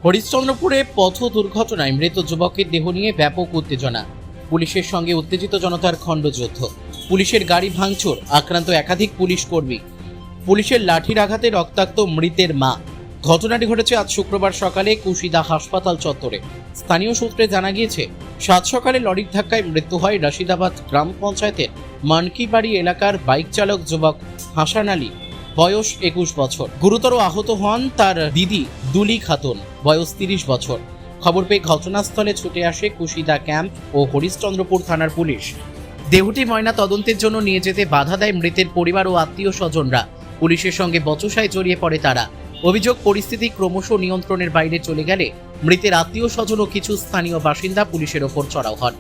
হরিশ্চন্দ্রপুরে পথ দুর্ঘটনায় মৃত যুবকের দেহ নিয়ে ব্যাপক উত্তেজনা। পুলিশের সঙ্গে উত্তেজিত জনতার খণ্ডযুদ্ধ। পুলিশের গাড়ি ভাঙচুর, আক্রান্ত একাধিক পুলিশ কর্মী। পুলিশের লাঠির আঘাতে রক্তাক্ত মৃতের মা। ঘটনাটি ঘটেছে আজ শুক্রবার সকালে কুশিদা হাসপাতাল চত্বরে। স্থানীয় সূত্রে জানা গিয়েছে, সাত সকালে লরির ধাক্কায় মৃত্যু হয় রশিদাবাদ গ্রাম পঞ্চায়েতের মানকিবাড়ি এলাকার বাইক চালক যুবক হাসান আলী, বয়স 21 বছর। গুরুতর আহত হন তার দিদি দুলি খাতুন, বয়স 30 বছর। খবর পেয়ে ঘটনাস্থলে ছুটে আসে কুশিদা ক্যাম্প ও হরিশ্চন্দ্রপুর থানার পুলিশ। দেহটি ময়না তদন্তের জন্য নিয়ে যেতে বাধা দেয় মৃতের পরিবার ও আত্মীয় স্বজনরা। পুলিশের সঙ্গে বচসায় জড়িয়ে পড়ে তারা। অভিযোগ, পরিস্থিতি ক্রমশ নিয়ন্ত্রণের বাইরে চলে গেলে মৃতের আত্মীয় স্বজন ও কিছু স্থানীয় বাসিন্দা পুলিশের ওপর চড়াও হন।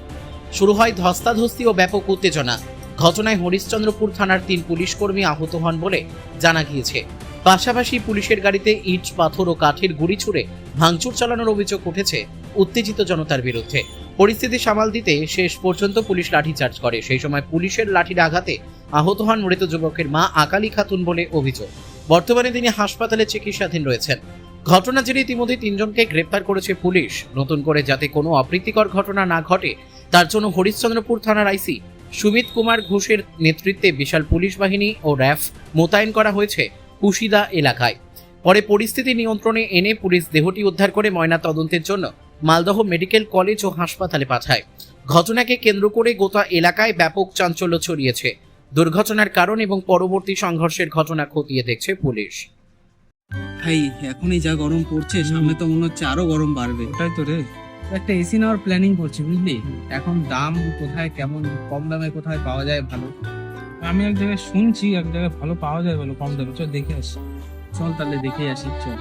শুরু হয় ধস্তাধস্তি ও ব্যাপক উত্তেজনা। ঘটনায় হরিশ্চন্দ্রপুর থানার 3 পুলিশ কর্মী আহত হন বলে জানা গিয়েছে। পাশাপাশি পুলিশের গাড়িতে ইট, পাথর ও কাঠের গুঁড়ি ছুঁড়ে ভাঙচুর চালানোর অভিযোগ উঠেছে উত্তেজিত জনতার বিরুদ্ধে। পরিস্থিতি সামাল দিতে শেষ পর্যন্ত পুলিশ লাঠিচার্জ করে। সেই সময় পুলিশের লাঠির আঘাতে আহত হন মৃত যুবকের মা আকালী খাতুন বলে অভিযোগ। বর্তমানে তিনি হাসপাতালে চিকিৎসাধীন রয়েছেন। ঘটনা জেরে ইতিমধ্যে 3 জনকে গ্রেপ্তার করেছে পুলিশ। নতুন করে যাতে কোনো অপ্রীতিকর ঘটনা না ঘটে তার জন্য হরিশ্চন্দ্রপুর থানার আইসি সুমিত কুমার ঘোষের নেতৃত্বে বিশাল পুলিশ বাহিনী ও র্যাফ মোতায়েন করা হয়েছে কুশিদা এলাকায়। পরে পরিস্থিতি নিয়ন্ত্রণে এনে পুলিশ দেহটি উদ্ধার করে ময়না তদন্তের জন্য মালদহ মেডিকেল কলেজ ও হাসপাতালে পাঠায়। ঘটনাকে কেন্দ্র করে গোটা এলাকায় ব্যাপক চাঞ্চল্য ছড়িয়েছে। দুর্ঘটনার কারণ এবং পরবর্তী সংঘর্ষের ঘটনা খতিয়ে দেখছে পুলিশ। ভাই এখনই যা গরম পড়ছে, সামনে তো মনে হচ্ছে আরো গরম বাড়বে। ওটাই তো রে। একটা এসি নেওয়ার প্ল্যানিং করছি, বুঝলি? এখন দাম কোথায়, কেমন কম দামে কোথায় পাওয়া যায় ভালো। আমি এক জায়গায় শুনছি এক জায়গায় ভালো পাওয়া যায়, ভালো কম দামে। চল দেখে আসি। চল তাহলে দেখে আসি, চল।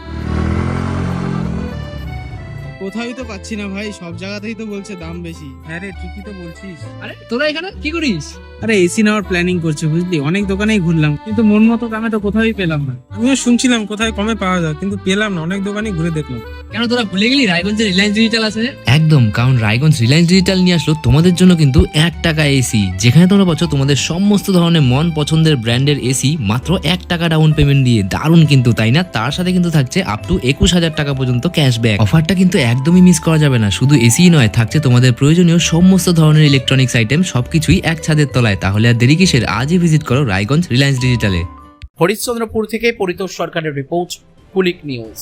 কোথায় তো পাচ্ছি না ভাই, সব জায়গাতেই তো বলছে দাম বেশি। হ্যাঁ রে, ঠিকই তো বলছিস। আরে তোরা এখানে কি করিস? আরে এসি নেওয়ার প্ল্যানিং করছি, বুঝলি? অনেক দোকানেই ঘুরলাম, কিন্তু মন মতো দামে তো কোথাওই পেলাম না। আমিও শুনছিলাম কোথায় কমে পাওয়া যায়, কিন্তু পেলাম না। অনেক দোকানই ঘুরে দেখলাম। কেন তোরা ভুলে গেলি রায়গঞ্জে রিলায়েন্স ডিজিটাল আছে? একদম, কারণ রায়গঞ্জ রিলায়েন্স ডিজিটাল নিয়ে আসলো তোমাদের জন্য কিন্তু 1 টাকা এসি, যেখানে তোমরা পাচ্ছ তোমাদের সমস্ত ধরনের মন পছন্দের ব্র্যান্ডের এসি মাত্র 1 টাকা ডাউন পেমেন্ট দিয়ে। দারুণ কিন্তু, তাই না? তার সাথে কিন্তু থাকছে আপ টু 21,000 টাকা পর্যন্ত ক্যাশব্যাক। অফারটা কিন্তু একদমই মিস করা যাবে না। শুধু এসি নয়, থাকছে তোমাদের প্রয়োজনীয় সমস্ত ধরনের ইলেকট্রনিক্স আইটেম, সবকিছুই এক ছাদের তলায়। তাহলে আর দেরি কিসের? আজই ভিজিট করো রায়গঞ্জ রিলায়েন্স ডিজিটালে। হরিশ্চন্দ্রপুর থেকে পরিতোষ সরকারের রিপোর্ট, কুলিক নিউজ।